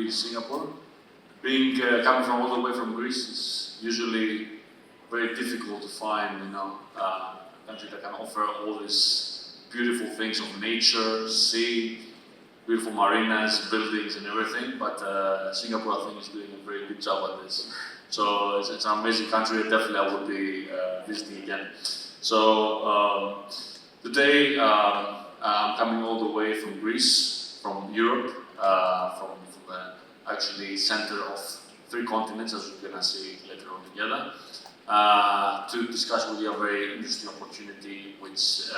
be in Singapore. Coming from all the way from Greece is usually very difficult to find, a country that can offer all these beautiful things of nature, sea, beautiful marinas, buildings and everything, but Singapore I think is doing a very good job at this. So it's an amazing country, definitely I would be visiting again. So today I'm coming all the way from Greece, from Europe, from the actually center of 3 continents, as we're going to see later on together, to discuss with you a very interesting opportunity, which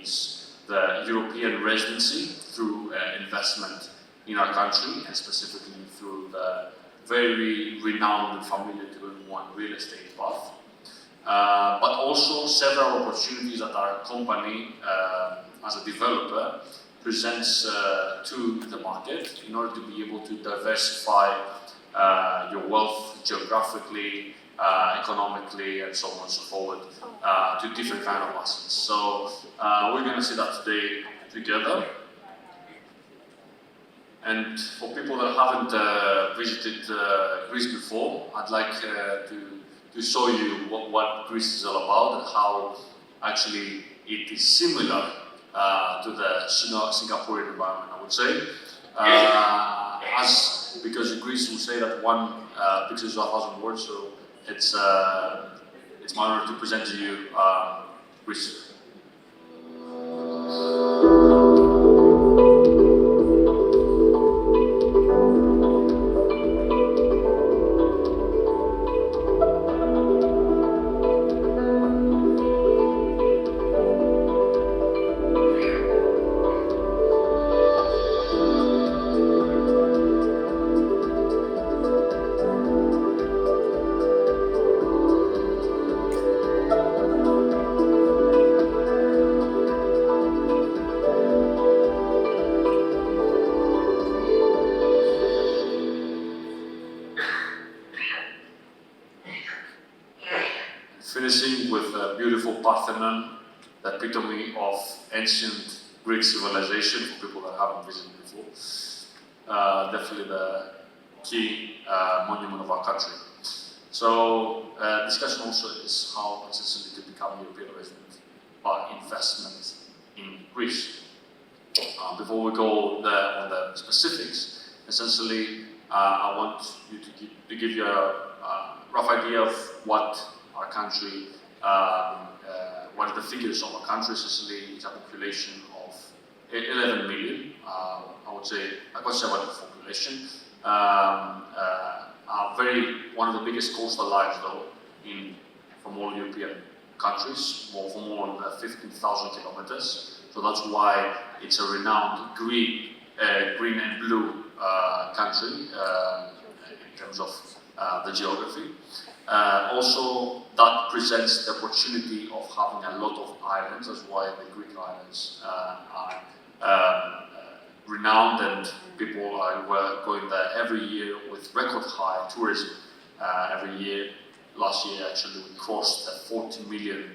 is the European Residency through investment in our country, and specifically through the very renowned and familiar to everyone real estate path. But also several opportunities that our company, as a developer, presents to the market in order to be able to diversify your wealth geographically, economically, and so on and so forth, to different kind of assets. So we're going to see that today together. And for people that haven't visited Greece before, I'd like to show you what Greece is all about and how actually it is similar to the Singaporean environment, I would say. Because Greece will say that one picture is 1,000 words, so it's my honor to present to you Greece. Finishing with a beautiful Parthenon, the epitome of ancient Greek civilization for people that haven't visited before. Definitely the key monument of our country. So discussion also is how essentially to become a European resident by investment in Greece. Before we go there on the specifics, essentially I want you to give you a rough idea of what our country, what are the figures of our country. Essentially, it's a population of 11 million, I would say a conservative population. One of the biggest coastal lines though, from all European countries, for more than 15,000 kilometers. So that's why it's a renowned green and blue country in terms of the geography. Also, that presents the opportunity of having a lot of islands. That's why the Greek islands are renowned, and people are going there every year with record high tourism. Every year, last year actually, we crossed the 40 million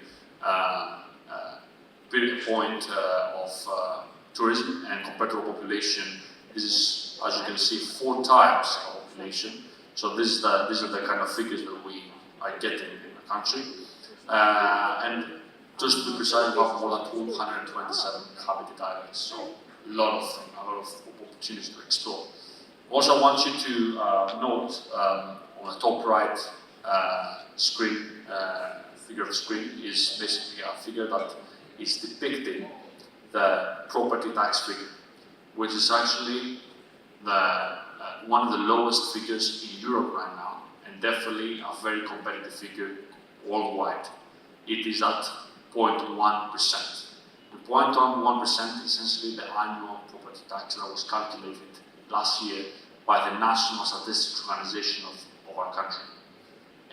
point of tourism, and compared to our population, this is, as you can see, 4 times our population. So these are the kind of figures that we are getting in the country. And just to be precise, we have more than 227 inhabited islands, so a lot of opportunities to explore. Also, I want you to note on the top right screen, figure of the screen is basically a figure that is depicting the property tax figure, which is actually one of the lowest figures in Europe right now, and definitely a very competitive figure worldwide. It is at 0.1%. The 0.1% is essentially the annual property tax that was calculated last year by the National Statistics Organization of our country.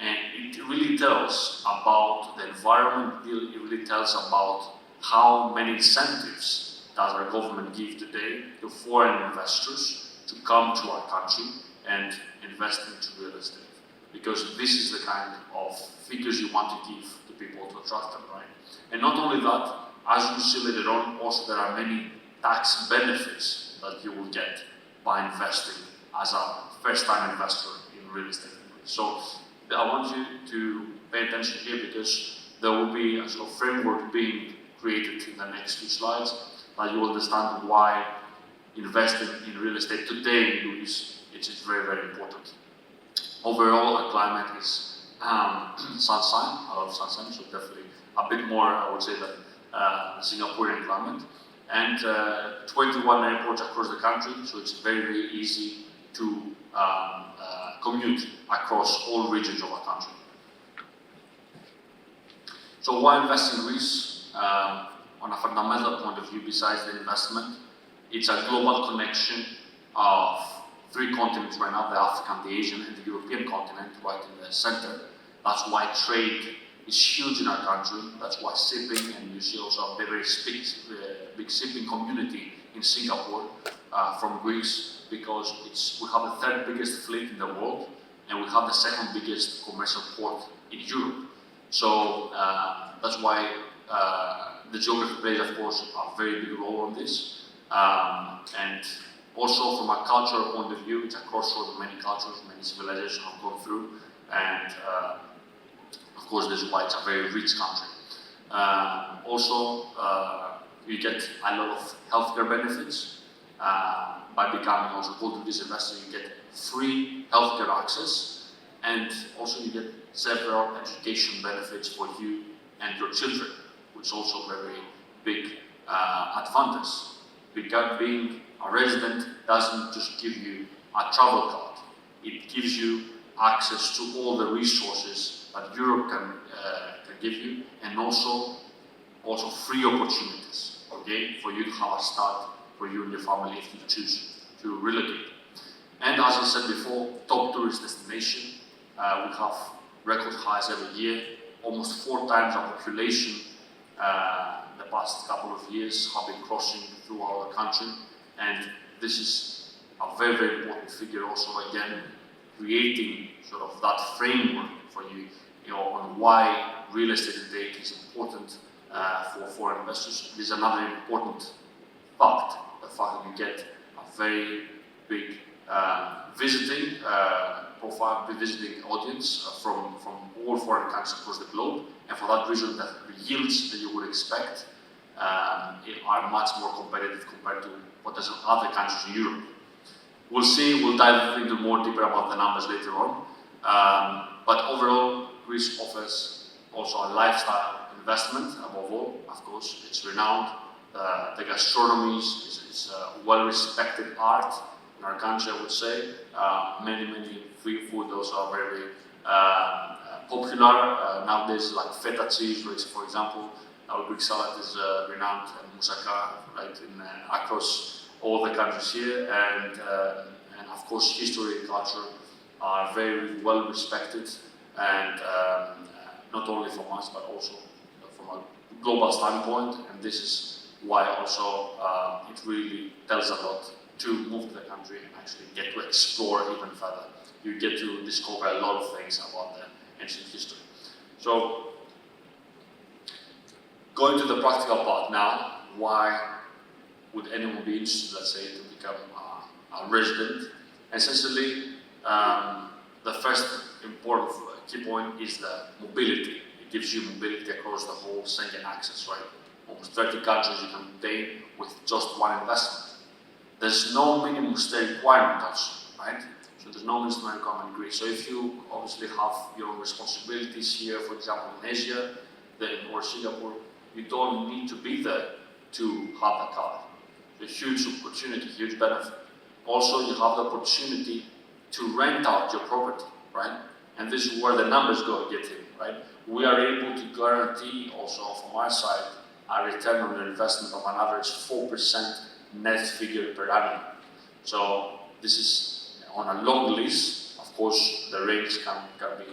And it really tells about the environment, it really tells about how many incentives does our government give today to foreign investors to come to our country and invest into real estate. Because this is the kind of figures you want to give to people to attract them, right? And not only that, as you see later on, also there are many tax benefits that you will get by investing as a first-time investor in real estate. So I want you to pay attention here because there will be a sort of framework being created in the next few slides that you will understand why investing in real estate today in Greece is very, very important. Overall, our climate is sunshine, a lot of sunshine, so definitely a bit more, I would say, than Singaporean climate. And 21 airports across the country, so it's very, very easy to commute across all regions of our country. So why invest in Greece? On a fundamental point of view, besides the investment, it's a global connection of three continents right now, the African, the Asian, and the European continent, right in the center. That's why trade is huge in our country. That's why shipping, and you see also a very big shipping community in Singapore from Greece, because we have the third biggest fleet in the world, and we have the second biggest commercial port in Europe. So that's why the geography plays, of course, a very big role on this. And also from a cultural point of view, it's a crossroad of many cultures, many civilizations have gone through, and of course this is why it's a very rich country. Also, you get a lot of healthcare benefits. By becoming also gold this investor, you get free healthcare access, and also you get several education benefits for you and your children, which is also a very big advantage. Because being a resident doesn't just give you a travel card, it gives you access to all the resources that Europe can give you, and also free opportunities, okay, for you to have a start for you and your family if you choose to relocate. And as I said before, top tourist destination. We have record highs every year, almost 4 times our population the past couple of years have been crossing through our country, and this is a very, very important figure also, again, creating sort of that framework for you, on why real estate today is important for foreign investors. This is another important fact, the fact that you get a very big visiting profile, visiting audience from all foreign countries across the globe, and for that reason, the yields that you would expect are much more competitive compared to what is in other countries in Europe. We'll see, we'll dive into more deeper about the numbers later on, but overall, Greece offers also a lifestyle investment above all. Of course, it's renowned. The gastronomy is well-respected art in our country, I would say. Many free food also are very popular nowadays, like feta cheese, which, for example, our Greek salad is renowned, and moussaka, right, across all the countries here, and of course, history and culture are very well respected, and not only from us, but also from a global standpoint, and this is why also it really tells a lot to move to the country and actually get to explore even further. You get to discover a lot of things about the ancient history. So, going to the practical part now, why would anyone be interested, let's say, to become a resident? Essentially, the first important key point is the mobility. It gives you mobility across the whole Schengen access, right? Almost 30 countries you can obtain with just one investment. There's no minimum stay requirement also, right? So there's no minimum requirement in Greece. So if you obviously have your own responsibilities here, for example, in Asia, or Singapore, you don't need to be there to have a car. It's a huge opportunity, huge benefit. Also, you have the opportunity to rent out your property, right? And this is where the numbers get in, right? We are able to guarantee also from our side a return on your investment of an average 4% net figure per annum. So this is on a long lease. Of course, the range can be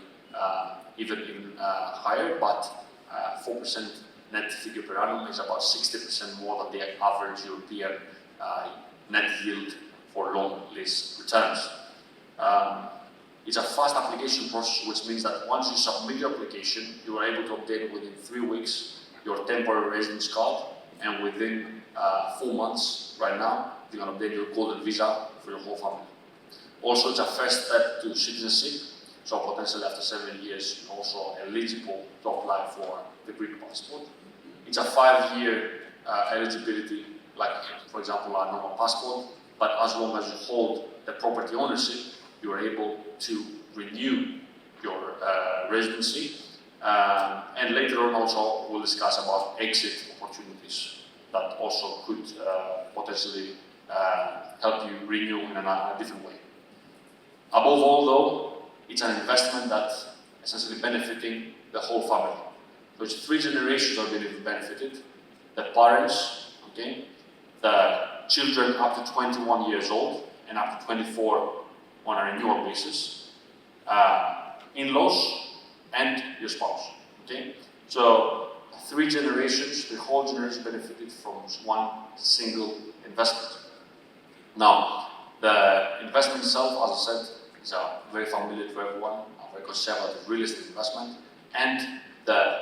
even higher, but 4% net figure per annum is about 60% more than the average European net yield for long lease returns. It's a fast application process, which means that once you submit your application, you are able to obtain within 3 weeks your temporary residence card, and within 4 months, right now, you can obtain your golden visa for your whole family. Also, it's a first step to citizenship, so potentially after 7 years, you're also eligible to apply for the Greek passport. It's a 5-year eligibility, like for example a normal passport, but as long as you hold the property ownership, you are able to renew your residency. And later on also we'll discuss about exit opportunities that also could potentially help you renew in a different way. Above all though, it's an investment that's essentially benefiting the whole family. So it's 3 generations are being benefited: the parents, okay, the children up to 21 years old and up to 24 on a renewal basis, in-laws, and your spouse, okay? So 3 generations, the whole generation benefited from one single investment. Now, the investment itself, as I said, is very familiar to everyone, a very conservative real estate investment, and the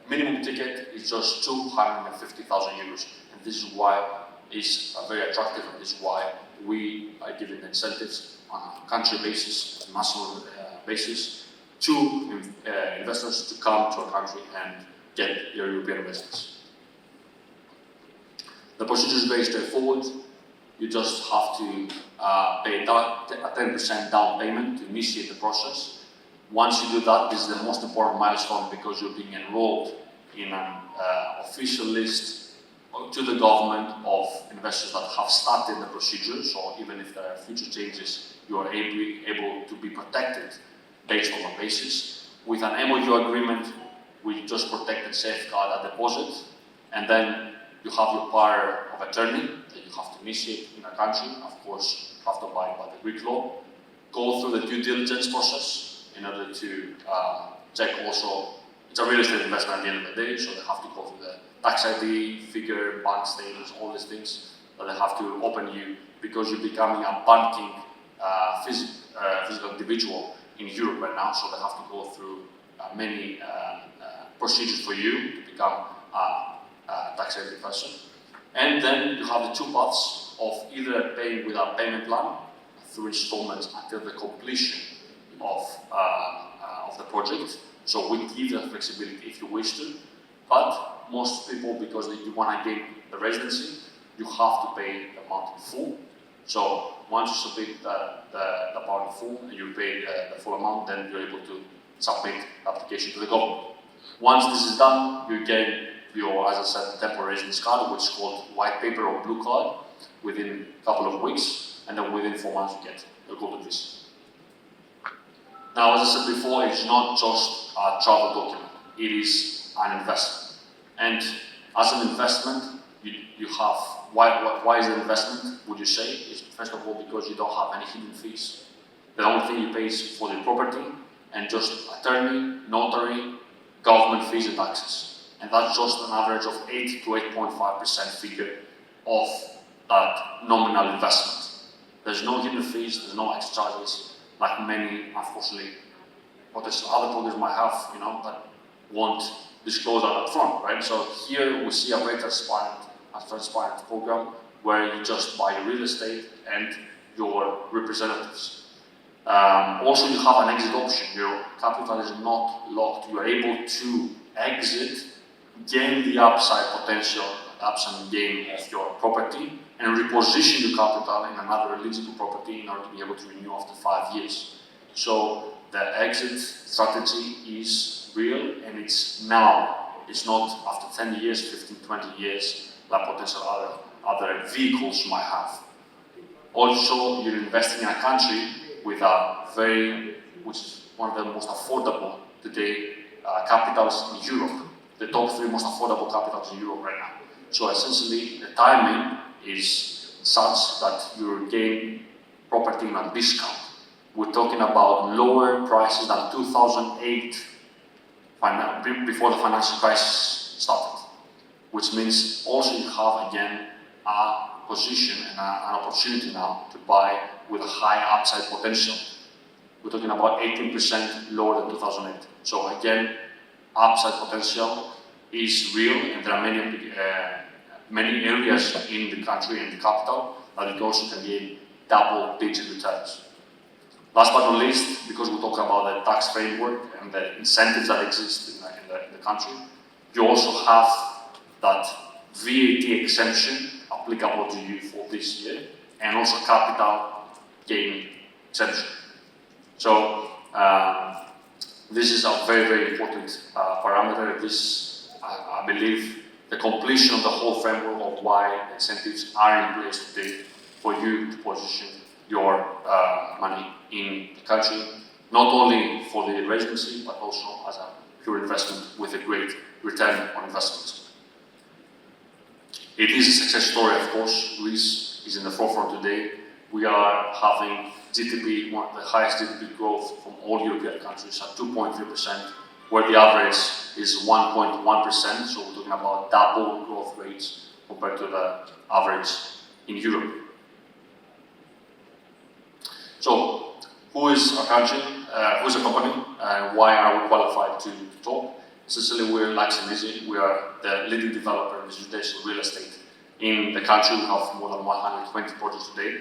minimum ticket is just 250,000 euros, and this is why it's very attractive, and this is why we are giving incentives on a country basis, national basis, to investors to come to a country and get their European residence. The procedure is very straightforward. You just have to pay a 10% down payment to initiate the process. Once you do that, this is the most important milestone because you're being enrolled in an official list to the government of investors that have started the procedure. So even if there are future changes, you are able to be protected based on that basis. With an MOU agreement, we just protect and safeguard a deposit, and then you have your power of attorney that you have to initiate in a country. Of course, you have to abide by the Greek law. Go through the due diligence process in order to check also, it's a real estate investment at the end of the day, so they have to go through the tax ID, figure, bank statements, all these things that they have to open you because you're becoming a banking physical individual in Europe right now, so they have to go through many procedures for you to become a tax ID person. And then you have the 2 paths of either paying with a payment plan through installments until the completion of the project. So we give the flexibility if you wish to, but most people, because you want to gain the residency, you have to pay the amount in full. So once you submit the amount in full and you pay the full amount, then you're able to submit the application to the government. Once this is done, you get your, as I said, temporary residence card, which is called white paper or blue card, within a couple of weeks, and then within 4 months you get your golden visa. Now, as I said before, it's not just a travel document, it is an investment. And as an investment, you have, why is it an investment, would you say? It's first of all because you don't have any hidden fees. The only thing you pay is for the property and just attorney, notary, government fees and taxes. And that's just an average of 8 to 8.5% figure of that nominal investment. There's no hidden fees, there's no extra charges, like many, unfortunately, potential other programs might have, that won't disclose that up front, right? So here we see a very transparent program where you just buy your real estate and your representatives. Also, you have an exit option. Your capital is not locked. You are able to exit, gain the upside potential, upside gain of your property, and reposition your capital in another eligible property in order to be able to renew after 5 years. So the exit strategy is real, and it's now. It's not after 10 years, 15, 20 years, like potential other vehicles you might have. Also, you're investing in a country with which is one of the most affordable today capitals in Europe. The top 3 most affordable capitals in Europe right now. So essentially, the timing is such that you're getting property in a discount. We're talking about lower prices than 2008, before the financial crisis started. Which means also you have again a position and an opportunity now to buy with a high upside potential. We're talking about 18% lower than 2008. So again, upside potential is real, and there are many areas in the country and the capital that you also can gain double-digit returns. Last but not least, because we talk about the tax framework and the incentives that exist in the country, you also have that VAT exemption applicable to you for this year, and also capital gain exemption. So this is a very, very important parameter. This, I believe, the completion of the whole framework of why incentives are in place today for you to position your money in the country, not only for the residency, but also as a pure investment with a great return on investment. It is a success story, of course. Greece is in the forefront today. We are having GDP, one of the highest GDP growth from all European countries at 2.3%, where the average is 1.1%, so we're talking about double growth rates compared to the average in Europe. So, who is our country? Who is a company? Why are we qualified to talk? Essentially, we're LUX&EASY. We are the leading developer in residential real estate in the country. We have more than 120 projects today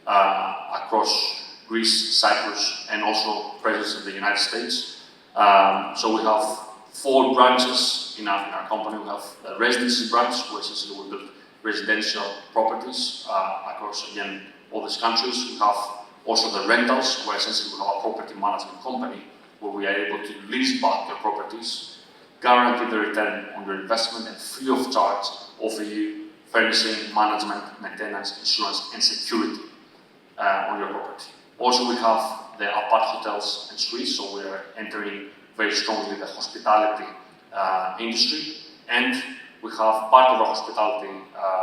across Greece, Cyprus, and also presence in the United States. So we have 4 branches in our company. We have the Residency branch, where essentially we build residential properties across, again, all these countries. We have also the rentals, where essentially we have a property management company, where we are able to lease back your properties, guarantee the return on your investment, and free of charge offer you furnishing, management, maintenance, insurance, and security on your property. Also, we have the apart hotels and suites, so we are entering very strongly the hospitality industry, and we have part of our hospitality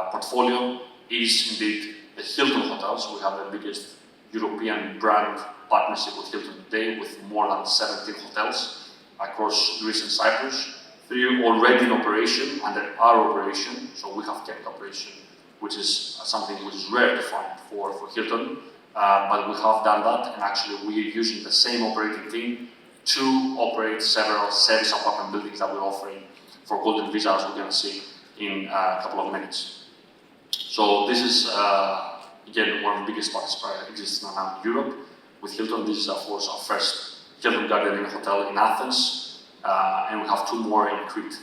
portfolio is indeed the Hilton hotels. We have the biggest European brand partnership with Hilton today, with more than 17 hotels across Greece and Cyprus. 3 already in operation, under our operation, so we have kept operation, which is something which is rare to find for Hilton, but we have done that, and actually we are using the same operating team to operate several service apartment buildings that we're offering for Golden Visa, as we're going to see in a couple of minutes. So this is again, one of the biggest parts exists now in Europe with Hilton. This is, of course, our first Hilton Garden Inn hotel in Athens, and we have 2 more in Crete,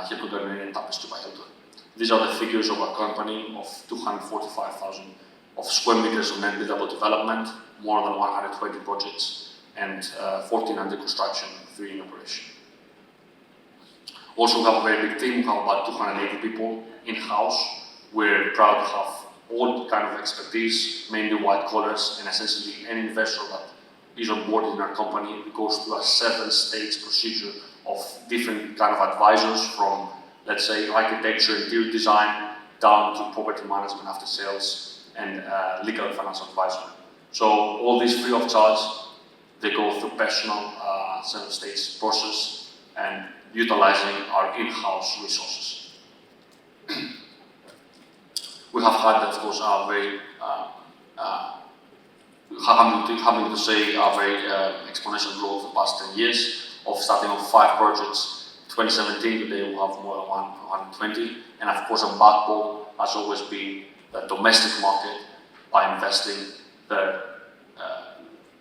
Hilton Garden Inn and Tapestry by Hilton. These are the figures of our company of 245,000 of square meters of net buildable development, more than 120 projects, and 14 under construction, 3 in operation. Also, we have a very big team. We have about 280 people in-house. We're proud to have all kind of expertise, mainly white collars, and essentially any investor that is on board in our company goes through a 7-stage procedure of different kind of advisors, from, let's say, architecture, interior design, down to property management, after sales, and legal and financial advisor. So all these free of charge, they go through personal 7-stage process and utilizing our in-house resources. We have had, of course, a very, having to say, a very exponential growth the past 10 years of starting off 5 projects. 2017, today we have more than 120, and of course, our backbone has always been the domestic market by investing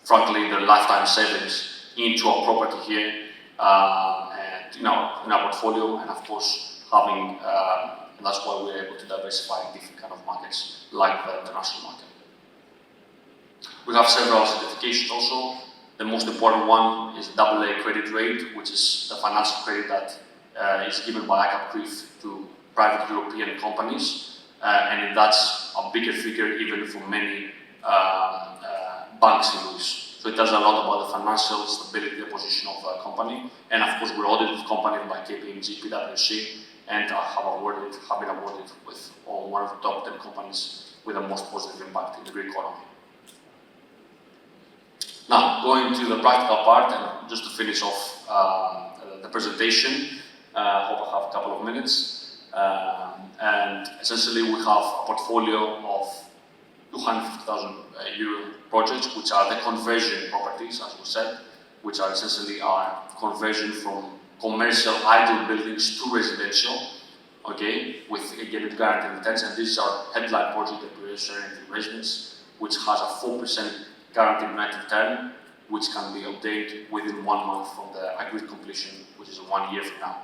frankly, their lifetime savings into our property here, and in our portfolio, and of course, having. And that's why we're able to diversify in different kind of markets, like the international market. We have several certifications also. The most important one is AA credit rate, which is the financial credit that is given by ICAP to private European companies, and that's a bigger figure even for many banks in Greece. So it tells a lot about the financial stability and position of the company, and of course we're audited company by KPMG, PwC, and have been awarded with one of the top 10 companies with the most positive impact in the Greek economy. Now, going to the practical part, and just to finish off the presentation, hope I have a couple of minutes. And essentially, we have a portfolio of 250,000 euro projects, which are the conversion properties, as we said, which are essentially our conversion from commercial idle buildings to residential, okay, with again guaranteed returns. And this is our headline project that we're sharing in residence. which has a 4% guaranteed rate of return, which can be obtained within 1 month from the agreed completion, which is 1 year from now.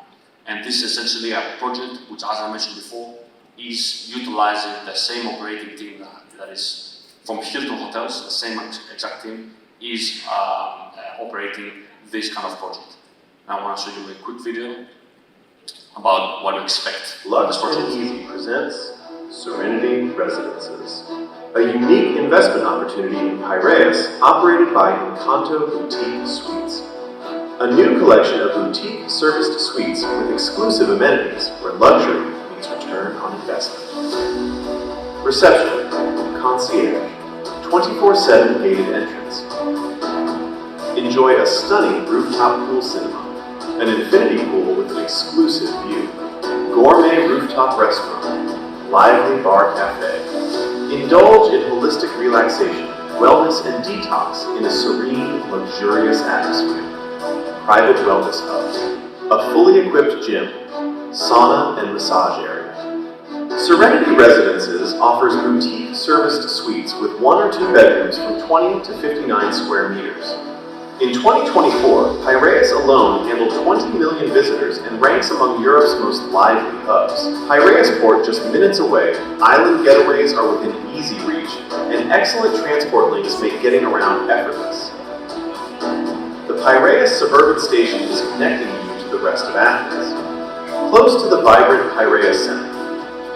And this is essentially a project which, as I mentioned before, is utilizing the same operating team that is from Hilton Hotels, the same exact team, is operating this kind of project. Now I want to show you a quick video about what to expect. LUX&EASY presents Serenity Residences, a unique investment opportunity in Piraeus operated by Encanto Boutique Suites. A new collection of boutique serviced suites with exclusive amenities where luxury meets return on investment. Reception, concierge, 24/7 gated entrance. Enjoy a stunning rooftop pool cinema, an infinity pool with an exclusive view, gourmet rooftop restaurant, lively bar cafe. Indulge in holistic relaxation, wellness, and detox in a serene, luxurious atmosphere. Private wellness hub, a fully equipped gym, sauna and massage area. Serenity Residences offers boutique serviced suites with 1 or 2 bedrooms from 20 to 59 square meters. In 2024, Piraeus alone handled 20 million visitors and ranks among Europe's most lively hubs. Piraeus Port just minutes away, island getaways are within easy reach, and excellent transport links make getting around effortless. The Piraeus suburban station is connecting you to the rest of Athens. Close to the vibrant Piraeus Center,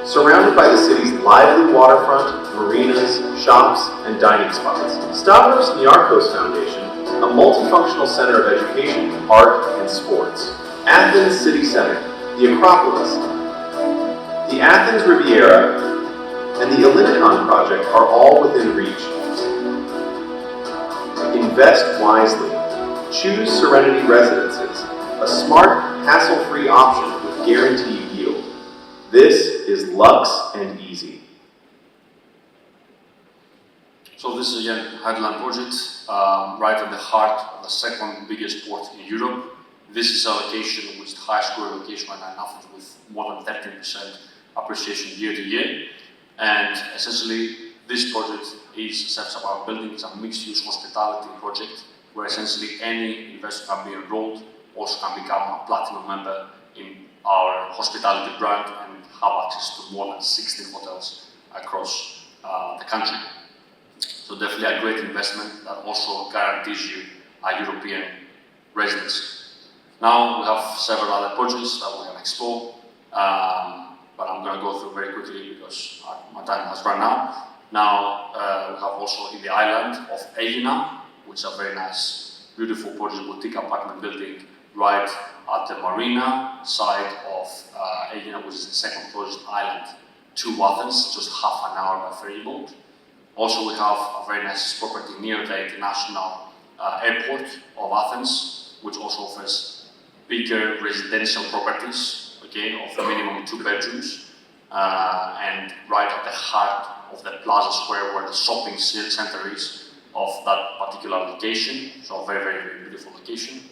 surrounded by the city's lively waterfront, marinas, shops, and dining spots. Stavros Niarchos Foundation, a multifunctional center of education, art, and sports. Athens City Center, the Acropolis, the Athens Riviera, and the Ellinikon project are all within reach. Invest wisely. Choose Serenity Residences, a smart, hassle-free option with guaranteed yield. This is LUX&EASY. So this is again Headland project, right at the heart of the second biggest port in Europe. This is a location with the highest growth location right now in Athens, with more than 13% appreciation year to year. And essentially, this project is sets about building. It's a mixed-use hospitality project where essentially any investor can be enrolled, also can become a platinum member in our hospitality brand and have access to more than 60 hotels across the country. So definitely a great investment that also guarantees you a European residency. Now we have several other projects that we can explore, but I'm going to go through very quickly because my time has run out. Now we have also in the island of Aegina, which is a very nice, beautiful project boutique apartment building right at the marina side of Aegina, which is the second closest island to Athens, just half an hour by ferry boat. Also, we have a very nice property near the international airport of Athens, which also offers bigger residential properties, okay, of minimum 2 bedrooms, and right at the heart of the Plaza Square where the shopping center is of that particular location. So a very, very, very beautiful location.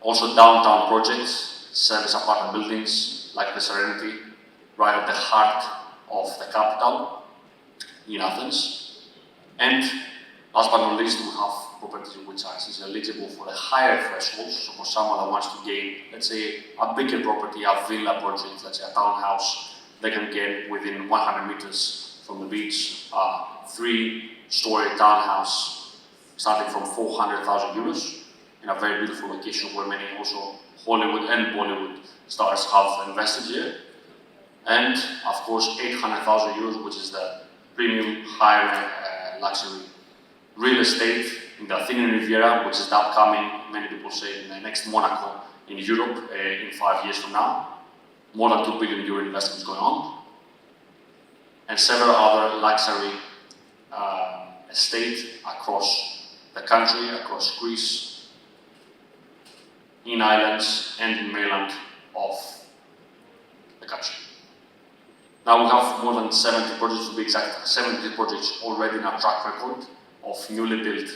Also downtown projects, service apartment buildings like the Serenity, right at the heart of the capital in Athens. And last but not least, we have properties which are eligible for the higher thresholds. So for someone that wants to gain, let's say, a bigger property, a villa project, let's say a townhouse, they can get within 100 meters from the beach, a 3-story townhouse starting from 400,000 euros in a very beautiful location where many also Hollywood and Bollywood stars have invested here. And of course, 800,000 euros, which is the premium high luxury real estate in the Athenian Riviera, which is the upcoming, many people say, in the next Monaco in Europe in 5 years from now. More than €2 billion investments going on. And several other luxury estates across the country, across Greece, in islands and in mainland of the country. Now we have more than 70 projects, to be exact, 70 projects already in our track record of newly built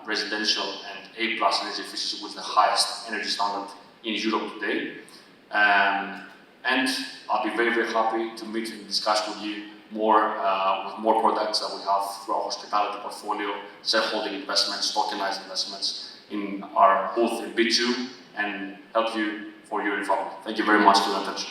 residential and A+ energy efficiency with the highest energy standard in Europe today. And I'll be very, very happy to meet and discuss with you with more products that we have through our hospitality portfolio, shareholding investments, tokenized investments in our both in B2 and help you for your family. Thank you very much for your attention.